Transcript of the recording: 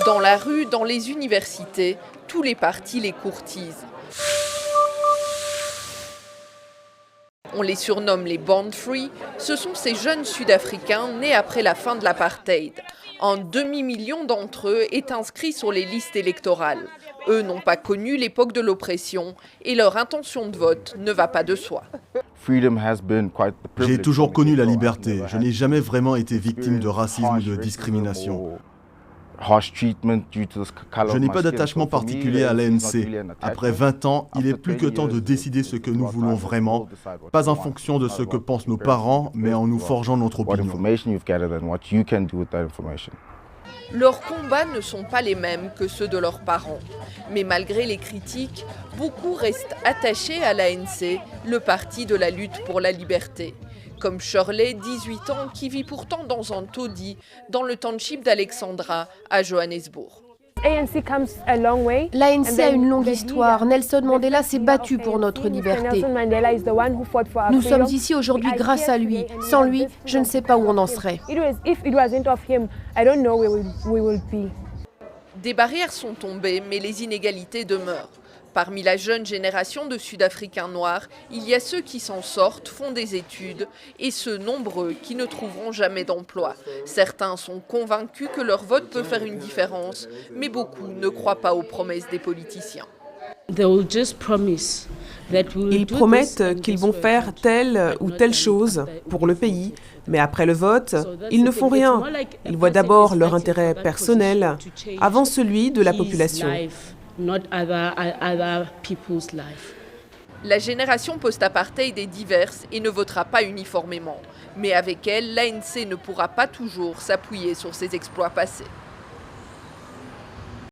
Dans la rue, dans les universités, tous les partis les courtisent. On les surnomme les Born Free. Ce sont ces jeunes Sud-Africains nés après la fin de l'apartheid. Un demi-million d'entre eux est inscrit sur les listes électorales. Eux n'ont pas connu l'époque de l'oppression et leur intention de vote ne va pas de soi. J'ai toujours connu la liberté. Je n'ai jamais vraiment été victime de racisme ou de discrimination. Je n'ai pas d'attachement particulier à l'ANC. Après 20 ans, il est plus que temps de décider ce que nous voulons vraiment, pas en fonction de ce que pensent nos parents, mais en nous forgeant notre opinion. Leurs combats ne sont pas les mêmes que ceux de leurs parents. Mais malgré les critiques, beaucoup restent attachés à l'ANC, le parti de la lutte pour la liberté. Comme Shirley, 18 ans, qui vit pourtant dans un taudis, dans le township d'Alexandra, à Johannesburg. L'ANC a une longue histoire. Nelson Mandela s'est battu pour notre liberté. Nous sommes ici aujourd'hui grâce à lui. Sans lui, je ne sais pas où on en serait. Des barrières sont tombées, mais les inégalités demeurent. Parmi la jeune génération de Sud-Africains noirs, il y a ceux qui s'en sortent, font des études, et ceux nombreux qui ne trouveront jamais d'emploi. Certains sont convaincus que leur vote peut faire une différence, mais beaucoup ne croient pas aux promesses des politiciens. Ils promettent qu'ils vont faire telle ou telle chose pour le pays, mais après le vote, ils ne font rien. Ils voient d'abord leur intérêt personnel avant celui de la population. La génération post-apartheid est diverse et ne votera pas uniformément. Mais avec elle, l'ANC ne pourra pas toujours s'appuyer sur ses exploits passés.